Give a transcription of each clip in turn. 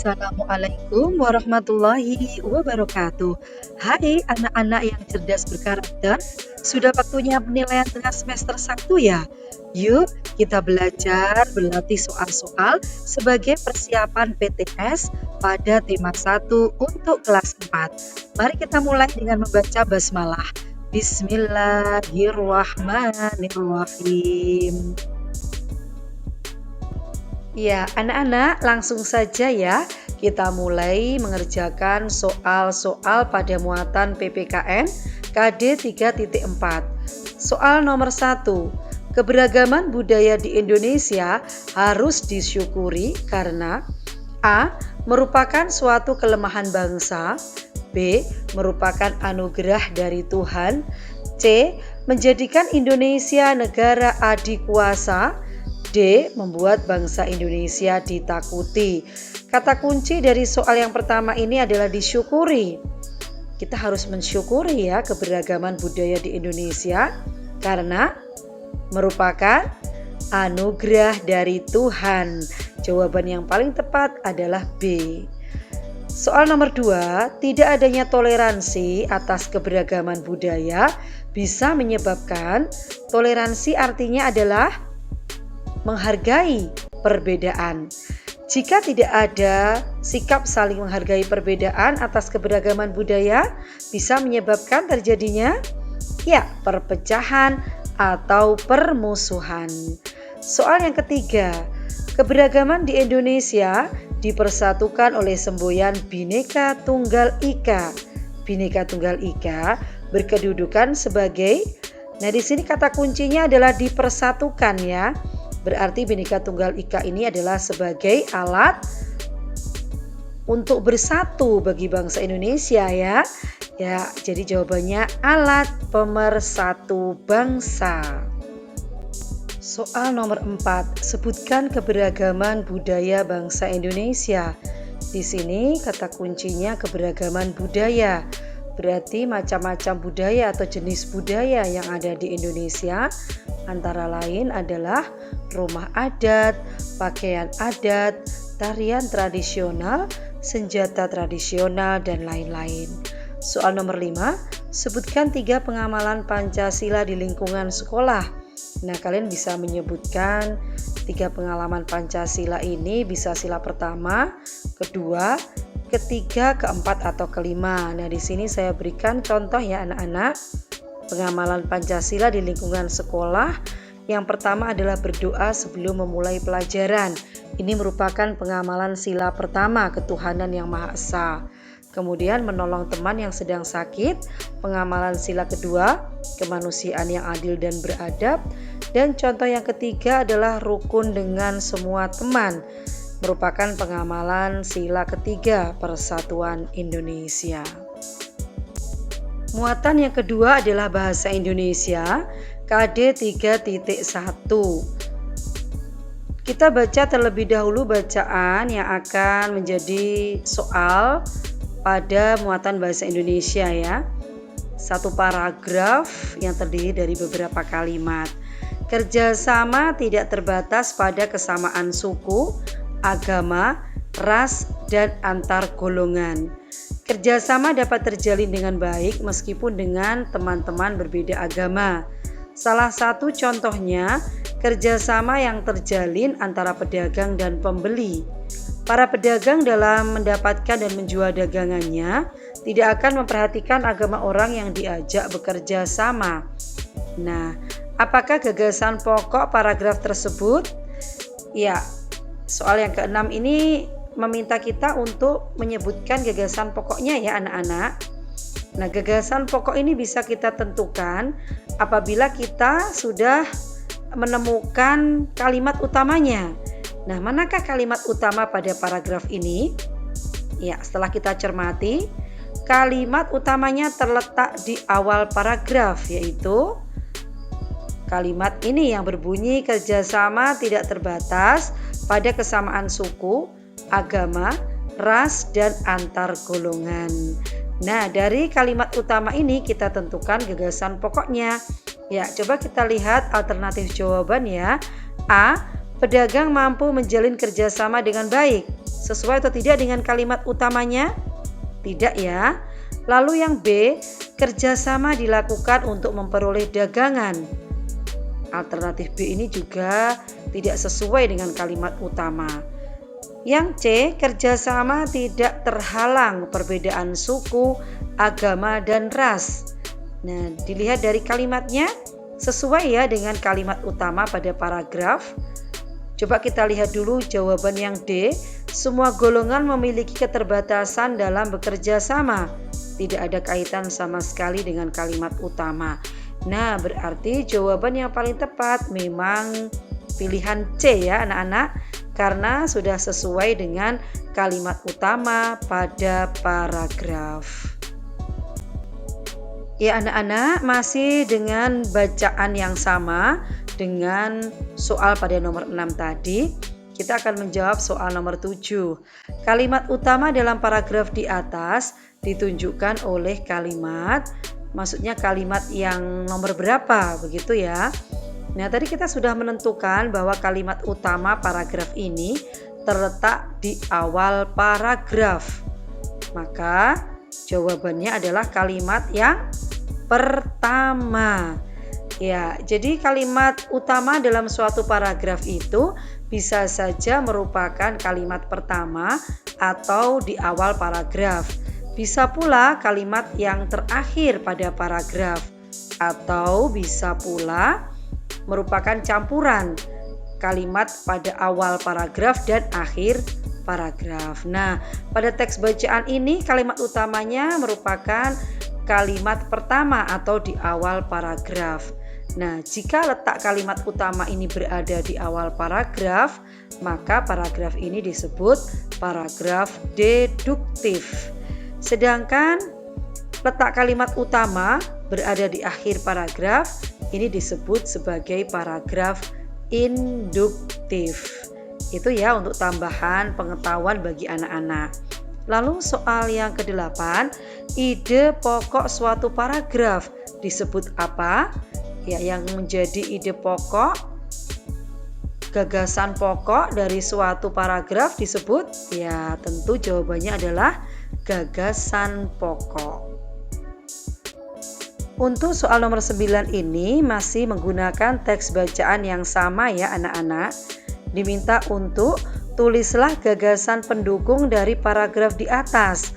Assalamualaikum warahmatullahi wabarakatuh. Hai anak-anak yang cerdas berkarakter, sudah waktunya penilaian tengah semester 1 ya? Yuk kita belajar berlatih soal-soal sebagai persiapan PTS pada tema 1 untuk kelas 4. Mari kita mulai dengan membaca basmalah. Bismillahirrahmanirrahim. Ya, anak-anak, langsung saja ya. Kita mulai mengerjakan soal-soal pada muatan PPKN KD 3.4. Soal nomor 1. Keberagaman budaya di Indonesia harus disyukuri karena A. Merupakan suatu kelemahan bangsa. B. Merupakan anugerah dari Tuhan. C. Menjadikan Indonesia negara adikuasa. D. Membuat bangsa Indonesia ditakuti. Kata kunci dari soal yang pertama ini adalah disyukuri. Kita harus mensyukuri ya keberagaman budaya di Indonesia karena merupakan anugerah dari Tuhan. Jawaban yang paling tepat adalah B. Soal nomor 2, tidak adanya toleransi atas keberagaman budaya bisa menyebabkan toleransi artinya adalah menghargai perbedaan. Jika tidak ada sikap saling menghargai perbedaan atas keberagaman budaya, bisa menyebabkan terjadinya perpecahan atau permusuhan. Soal yang ketiga, keberagaman di Indonesia dipersatukan oleh semboyan Bhinneka Tunggal Ika. Bhinneka Tunggal Ika berkedudukan sebagai, di sini kata kuncinya adalah dipersatukan ya. Berarti Bhinneka Tunggal Ika ini adalah sebagai alat untuk bersatu bagi bangsa Indonesia ya. Ya, jadi jawabannya alat pemersatu bangsa. Soal nomor 4, sebutkan keberagaman budaya bangsa Indonesia. Di sini kata kuncinya keberagaman budaya. Berarti macam-macam budaya atau jenis budaya yang ada di Indonesia antara lain adalah rumah adat, pakaian adat, tarian tradisional, senjata tradisional, dan lain-lain. Soal nomor 5, sebutkan 3 pengamalan Pancasila di lingkungan sekolah. Kalian bisa menyebutkan 3 pengalaman Pancasila ini, bisa sila pertama, kedua, ketiga, keempat, atau kelima. Di sini saya berikan contoh ya anak-anak. Pengamalan Pancasila di lingkungan sekolah. Yang pertama adalah berdoa sebelum memulai pelajaran. Ini merupakan pengamalan sila pertama ketuhanan yang Maha Esa. Kemudian menolong teman yang sedang sakit. Pengamalan sila kedua, kemanusiaan yang adil dan beradab. Dan contoh yang ketiga adalah rukun dengan semua teman. Merupakan pengamalan sila ketiga Persatuan Indonesia. Muatan yang kedua adalah bahasa Indonesia KD 3.1. Kita baca terlebih dahulu bacaan yang akan menjadi soal pada muatan bahasa Indonesia ya. Satu paragraf yang terdiri dari beberapa kalimat. Kerjasama tidak terbatas pada kesamaan suku, agama, ras, dan antar golongan. Kerjasama dapat terjalin dengan baik meskipun dengan teman-teman berbeda agama. Salah satu contohnya, kerjasama yang terjalin antara pedagang dan pembeli. Para pedagang dalam mendapatkan dan menjual dagangannya tidak akan memperhatikan agama orang yang diajak bekerja sama. Apakah gagasan pokok paragraf tersebut? Ya, soal yang keenam ini meminta kita untuk menyebutkan gagasan pokoknya ya anak-anak. Gagasan pokok ini bisa kita tentukan apabila kita sudah menemukan kalimat utamanya. Manakah kalimat utama pada paragraf ini? Ya, setelah kita cermati, kalimat utamanya terletak di awal paragraf, yaitu kalimat ini yang berbunyi kerjasama tidak terbatas pada kesamaan suku, agama, ras, dan antar golongan. Dari kalimat utama ini kita tentukan gagasan pokoknya. Ya, coba kita lihat alternatif jawaban ya. A. Pedagang mampu menjalin kerjasama dengan baik. sesuai atau tidak dengan kalimat utamanya? Tidak ya. Lalu yang B, kerjasama dilakukan untuk memperoleh dagangan. Alternatif B ini juga tidak sesuai dengan kalimat utama. Yang C, kerjasama tidak terhalang perbedaan suku, agama, dan ras. Nah, dilihat dari kalimatnya, sesuai ya dengan kalimat utama pada paragraf. Coba kita lihat dulu jawaban yang D, semua golongan memiliki keterbatasan dalam bekerja sama. Tidak ada kaitan sama sekali dengan kalimat utama. Nah, berarti jawaban yang paling tepat memang pilihan C ya anak-anak, karena sudah sesuai dengan kalimat utama pada paragraf. Ya anak-anak, masih dengan bacaan yang sama dengan soal pada nomor 6 tadi, kita akan menjawab soal nomor 7. Kalimat utama dalam paragraf di atas ditunjukkan oleh kalimat, maksudnya kalimat yang nomor berapa, begitu ya. Nah, tadi kita sudah menentukan bahwa kalimat utama paragraf ini terletak di awal paragraf. Maka jawabannya adalah kalimat yang pertama. Ya, jadi kalimat utama dalam suatu paragraf itu bisa saja merupakan kalimat pertama atau di awal paragraf. Bisa pula kalimat yang terakhir pada paragraf, atau bisa pula merupakan campuran kalimat pada awal paragraf dan akhir paragraf. Nah, pada teks bacaan ini kalimat utamanya merupakan kalimat pertama atau di awal paragraf. Nah, jika letak kalimat utama ini berada di awal paragraf, maka paragraf ini disebut paragraf deduktif. Sedangkan letak kalimat utama berada di akhir paragraf, ini disebut sebagai paragraf induktif. Itu ya untuk tambahan pengetahuan bagi anak-anak. Lalu soal yang ke-8, ide pokok suatu paragraf disebut apa? Ya, yang menjadi ide pokok, gagasan pokok dari suatu paragraf disebut, ya tentu jawabannya adalah gagasan pokok. Untuk soal nomor 9 ini masih menggunakan teks bacaan yang sama ya anak-anak. Diminta untuk tulislah gagasan pendukung dari paragraf di atas.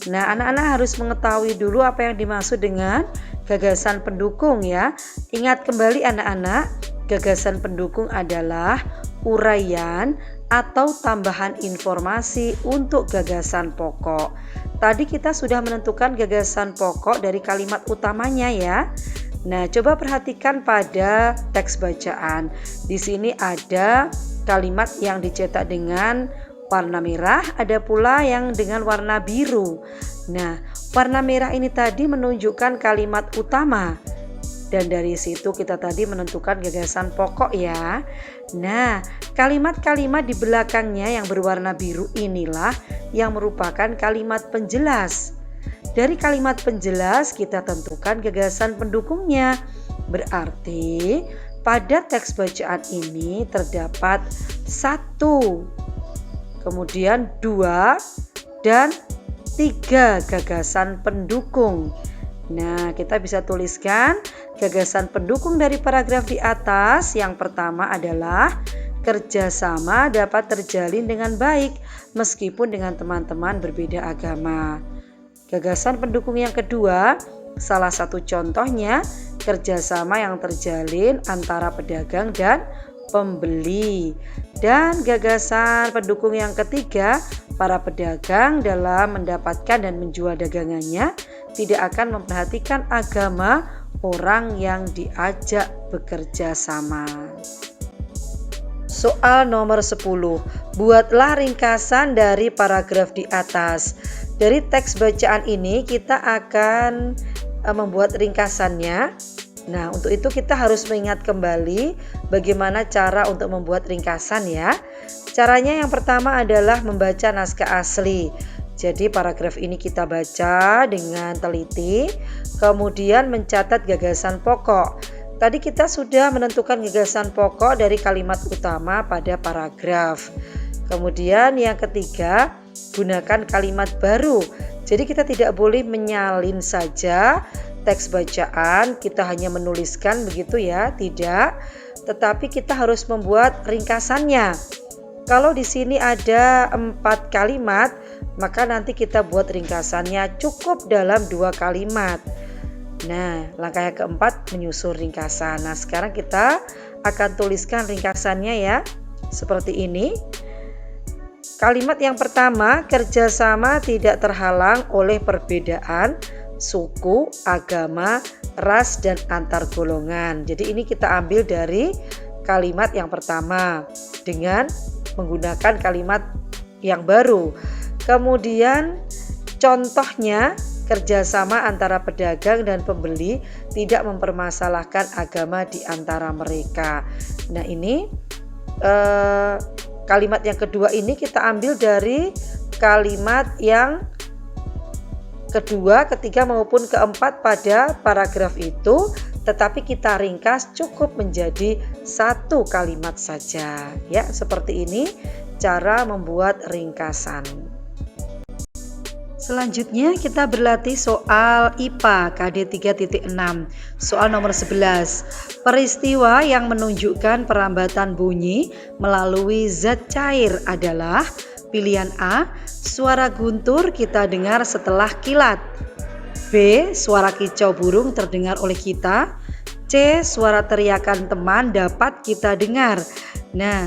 Nah, anak-anak harus mengetahui dulu apa yang dimaksud dengan gagasan pendukung ya. Ingat kembali anak-anak, gagasan pendukung adalah uraian atau tambahan informasi untuk gagasan pokok. Tadi kita sudah menentukan gagasan pokok dari kalimat utamanya ya. Nah, coba perhatikan pada teks bacaan. Di sini ada kalimat yang dicetak dengan warna merah, ada pula yang dengan warna biru. Nah, warna merah ini tadi menunjukkan kalimat utama. Dan dari situ kita tadi menentukan gagasan pokok ya. Nah, kalimat-kalimat di belakangnya yang berwarna biru inilah yang merupakan kalimat penjelas. Dari kalimat penjelas kita tentukan gagasan pendukungnya. Berarti pada teks bacaan ini terdapat 1, kemudian 2, dan 3 gagasan pendukung. Nah, kita bisa tuliskan gagasan pendukung dari paragraf di atas. Yang pertama adalah kerjasama dapat terjalin dengan baik meskipun dengan teman-teman berbeda agama. Gagasan pendukung yang kedua, salah satu contohnya kerjasama yang terjalin antara pedagang dan pembeli. Dan gagasan pendukung yang ketiga, para pedagang dalam mendapatkan dan menjual dagangannya tidak akan memperhatikan agama orang yang diajak bekerja sama. Soal nomor 10. Buatlah ringkasan dari paragraf di atas. Dari teks bacaan ini kita akan membuat ringkasannya. Nah, untuk itu kita harus mengingat kembali bagaimana cara untuk membuat ringkasan ya. Caranya yang pertama adalah membaca naskah asli. Jadi paragraf ini kita baca dengan teliti, kemudian mencatat gagasan pokok. Tadi kita sudah menentukan gagasan pokok dari kalimat utama pada paragraf. Kemudian yang ketiga, gunakan kalimat baru. Jadi kita tidak boleh menyalin saja teks bacaan, kita hanya menuliskan begitu ya, tidak. Tetapi kita harus membuat ringkasannya. Kalau di sini ada 4 kalimat, maka nanti kita buat ringkasannya cukup dalam 2 kalimat. Nah, langkah yang keempat menyusun ringkasan. Nah, sekarang kita akan tuliskan ringkasannya ya, seperti ini. Kalimat yang pertama, kerjasama tidak terhalang oleh perbedaan suku, agama, ras, dan antar golongan. Jadi ini kita ambil dari kalimat yang pertama dengan menggunakan kalimat yang baru. Kemudian contohnya, kerjasama antara pedagang dan pembeli tidak mempermasalahkan agama di antara mereka. Nah ini kalimat yang kedua ini kita ambil dari kalimat yang kedua, ketiga maupun keempat pada paragraf itu, tetapi kita ringkas cukup menjadi 1 kalimat saja. Ya, seperti ini cara membuat ringkasan. Selanjutnya kita berlatih soal IPA KD 3.6. Soal nomor 11. Peristiwa yang menunjukkan perambatan bunyi melalui zat cair adalah pilihan A, suara guntur kita dengar setelah kilat. B, suara kicau burung terdengar oleh kita. C, suara teriakan teman dapat kita dengar. Nah,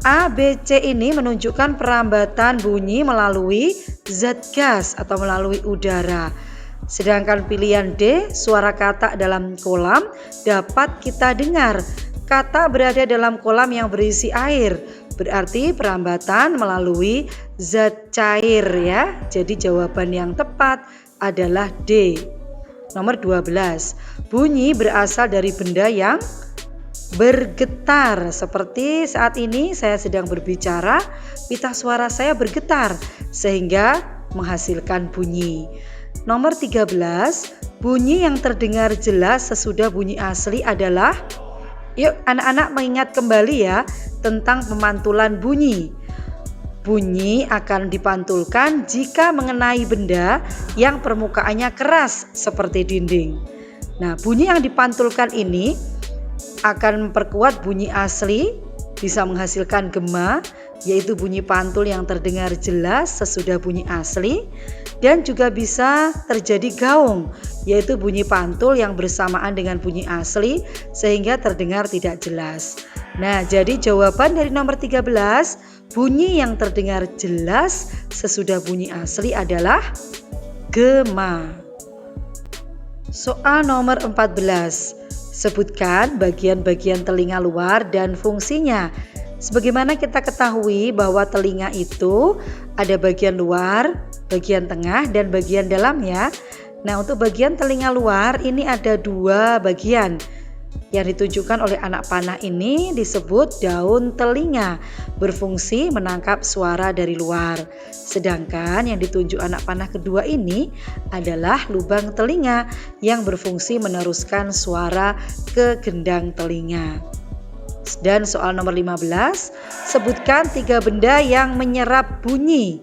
A, B, C ini menunjukkan perambatan bunyi melalui zat gas atau melalui udara. Sedangkan pilihan D, suara kata dalam kolam dapat kita dengar. Kata berada dalam kolam yang berisi air, berarti perambatan melalui zat cair ya. Jadi jawaban yang tepat adalah D. Nomor 12. Bunyi berasal dari benda yang bergetar. Seperti saat ini saya sedang berbicara, pita suara saya bergetar sehingga menghasilkan bunyi. Nomor 13, bunyi yang terdengar jelas sesudah bunyi asli adalah, yuk anak-anak mengingat kembali ya tentang pemantulan bunyi. Bunyi akan dipantulkan jika mengenai benda yang permukaannya keras seperti dinding. Nah, bunyi yang dipantulkan ini akan memperkuat bunyi asli, bisa menghasilkan gema, yaitu bunyi pantul yang terdengar jelas sesudah bunyi asli, dan juga bisa terjadi gaung, yaitu bunyi pantul yang bersamaan dengan bunyi asli sehingga terdengar tidak jelas. Nah, jadi jawaban dari nomor 13, bunyi yang terdengar jelas sesudah bunyi asli adalah gema. Soal nomor 14. Sebutkan bagian-bagian telinga luar dan fungsinya. Sebagaimana kita ketahui bahwa telinga itu ada bagian luar, bagian tengah, dan bagian dalam ya. Nah, untuk bagian telinga luar ini ada 2 bagian. Yang ditunjukkan oleh anak panah ini disebut daun telinga, berfungsi menangkap suara dari luar. Sedangkan yang ditunjuk anak panah kedua ini adalah lubang telinga yang berfungsi meneruskan suara ke gendang telinga. Dan soal nomor 15, sebutkan 3 benda yang menyerap bunyi.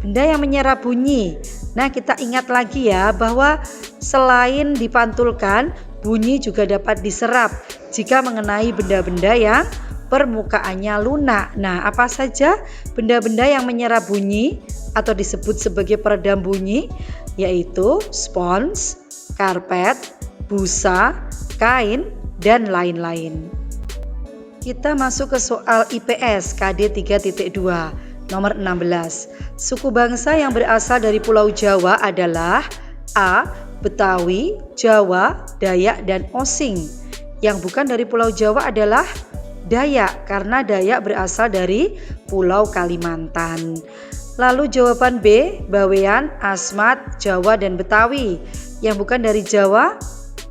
Benda yang menyerap bunyi. Nah, kita ingat lagi ya bahwa selain dipantulkan, bunyi juga dapat diserap jika mengenai benda-benda yang permukaannya lunak. Nah, apa saja benda-benda yang menyerap bunyi atau disebut sebagai peredam bunyi? Yaitu spons, karpet, busa, kain, dan lain-lain. Kita masuk ke soal IPS KD 3.2. Nomor 16. Suku bangsa yang berasal dari Pulau Jawa adalah A. Betawi, Jawa, Dayak, dan Osing. Yang bukan dari Pulau Jawa adalah Dayak, karena Dayak berasal dari Pulau Kalimantan. Lalu jawaban B, Bawean, Asmat, Jawa, dan Betawi. Yang bukan dari Jawa,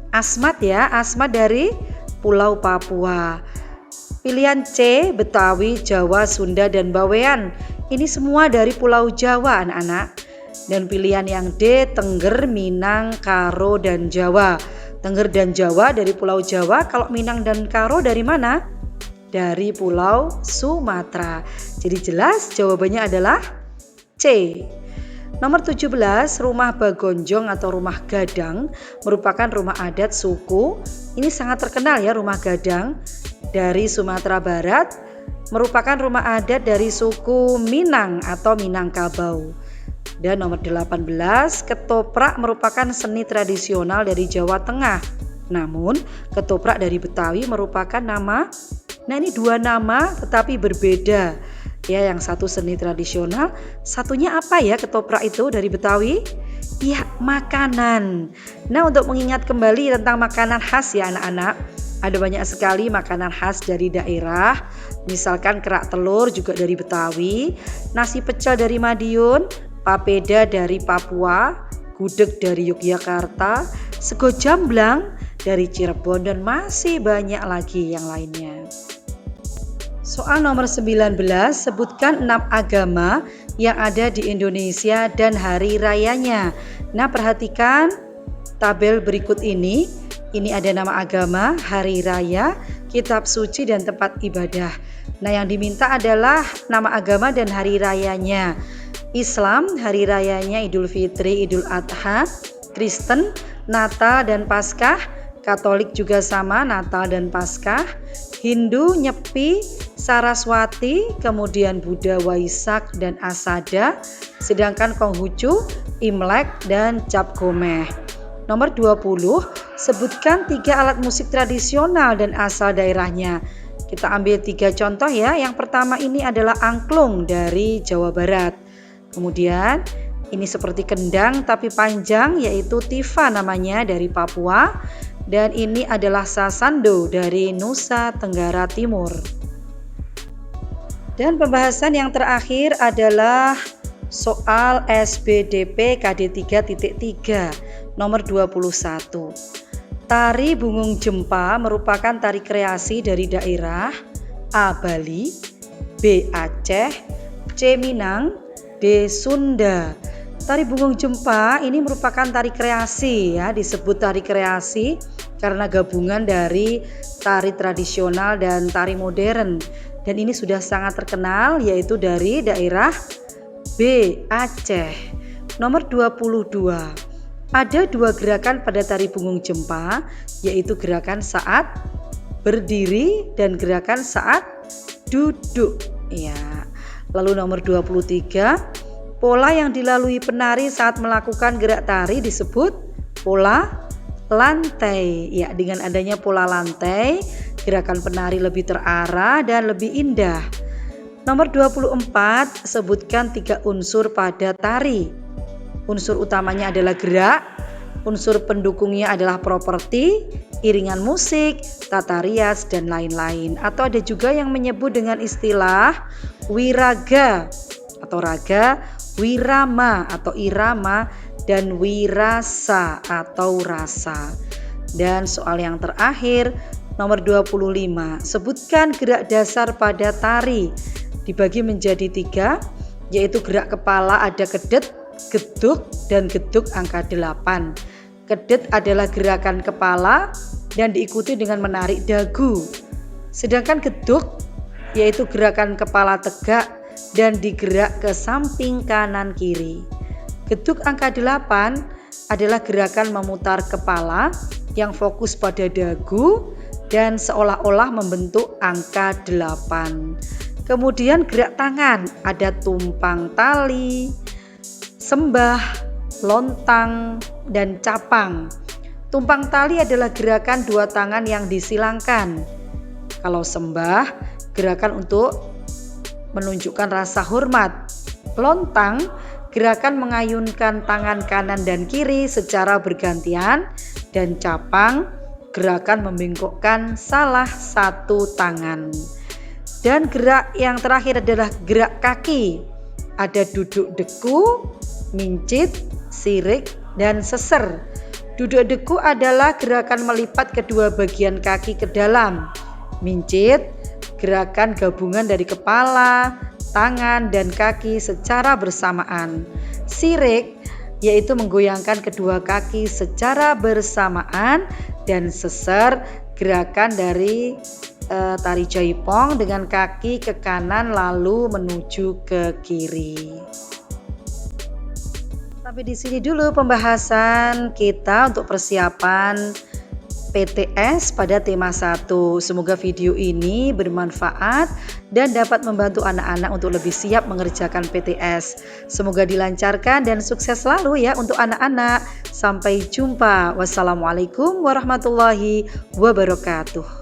Asmat ya, Asmat dari Pulau Papua. Pilihan C, Betawi, Jawa, Sunda, dan Bawean. Ini semua dari Pulau Jawa anak-anak. Dan pilihan yang D, Tengger, Minang, Karo, dan Jawa. Tengger dan Jawa dari Pulau Jawa. Kalau Minang dan Karo dari mana? dari Pulau Sumatera. Jadi jelas jawabannya adalah C. Nomor 17, rumah Bagonjong atau rumah Gadang merupakan rumah adat suku. Ini sangat terkenal ya, rumah Gadang dari Sumatera Barat merupakan rumah adat dari suku Minang atau Minangkabau. Dan nomor 18, ketoprak merupakan seni tradisional dari Jawa Tengah. Namun ketoprak dari Betawi merupakan nama. Nah, ini dua nama tetapi berbeda. Ya, yang satu seni tradisional, satunya apa ya ketoprak itu dari Betawi? Ya, makanan. Nah, untuk mengingat kembali tentang makanan khas ya anak-anak, ada banyak sekali makanan khas dari daerah. Misalkan kerak telur juga dari Betawi, nasi pecel dari Madiun, papeda dari Papua, gudeg dari Yogyakarta, sego jamblang dari Cirebon, dan masih banyak lagi yang lainnya. Soal nomor 19, sebutkan 6 agama yang ada di Indonesia dan hari rayanya. Nah, perhatikan tabel berikut ini. Ini ada nama agama, hari raya, kitab suci, dan tempat ibadah. Nah, yang diminta adalah nama agama dan hari rayanya. Islam, hari rayanya Idul Fitri, Idul Adha. Kristen, Natal dan Paskah. Katolik juga sama, Natal dan Paskah. Hindu, Nyepi, Saraswati, kemudian Buddha, Waisak dan Asada. Sedangkan Konghucu, Imlek dan Cap Gomeh. Nomor 20, sebutkan 3 alat musik tradisional dan asal daerahnya. Kita ambil 3 contoh ya. Yang pertama ini adalah angklung dari Jawa Barat. Kemudian ini seperti kendang tapi panjang, yaitu tifa namanya dari Papua. Dan ini adalah sasando dari Nusa Tenggara Timur. Dan pembahasan yang terakhir adalah soal SBDP KD 3.3 nomor 21. Tari Bungung Jempa merupakan tari kreasi dari daerah A. Bali, B. Aceh, C. Minang, D. Sunda. Tari Bungung Jempa ini merupakan tari kreasi ya, disebut tari kreasi karena gabungan dari tari tradisional dan tari modern. Dan ini sudah sangat terkenal, yaitu dari daerah B. Aceh. Nomor 22. Ada 2 gerakan pada tari Bungung Jempa, yaitu gerakan saat berdiri dan gerakan saat duduk. Ya. Lalu nomor 23. Pola yang dilalui penari saat melakukan gerak tari disebut pola lantai. Ya, dengan adanya pola lantai, gerakan penari lebih terarah dan lebih indah. Nomor 24, sebutkan 3 unsur pada tari. Unsur utamanya adalah gerak, unsur pendukungnya adalah properti, iringan musik, tata rias, dan lain-lain. Atau ada juga yang menyebut dengan istilah wiraga atau raga, wirama atau irama, dan wirasa atau rasa. Dan soal yang terakhir, nomor 25, sebutkan gerak dasar pada tari. Dibagi menjadi 3, yaitu gerak kepala ada kedet, geduk, dan geduk angka 8. Kedet adalah gerakan kepala dan diikuti dengan menarik dagu. Sedangkan geduk yaitu gerakan kepala tegak dan digerak ke samping kanan kiri. Geduk angka 8 adalah gerakan memutar kepala yang fokus pada dagu dan seolah-olah membentuk angka 8. Kemudian gerak tangan ada tumpang tali, sembah, lontang, dan capang. Tumpang tali adalah gerakan 2 tangan yang disilangkan. Kalau sembah, gerakan untuk menunjukkan rasa hormat. Lontang, gerakan mengayunkan tangan kanan dan kiri secara bergantian. Dan capang, gerakan membengkokkan salah satu tangan. Dan gerak yang terakhir adalah gerak kaki. Ada duduk deku, mincit, sirik, dan seser. Duduk deku adalah gerakan melipat kedua bagian kaki ke dalam. Mincit, gerakan gabungan dari kepala, tangan, dan kaki secara bersamaan. Sirik, yaitu menggoyangkan kedua kaki secara bersamaan. Dan seser, gerakan dari tari jaipong dengan kaki ke kanan lalu menuju ke kiri. Sampai di sini dulu pembahasan kita untuk persiapan PTS pada tema 1. Semoga video ini bermanfaat dan dapat membantu anak-anak untuk lebih siap mengerjakan PTS. Semoga dilancarkan dan sukses selalu ya untuk anak-anak. Sampai jumpa. Wassalamualaikum warahmatullahi wabarakatuh.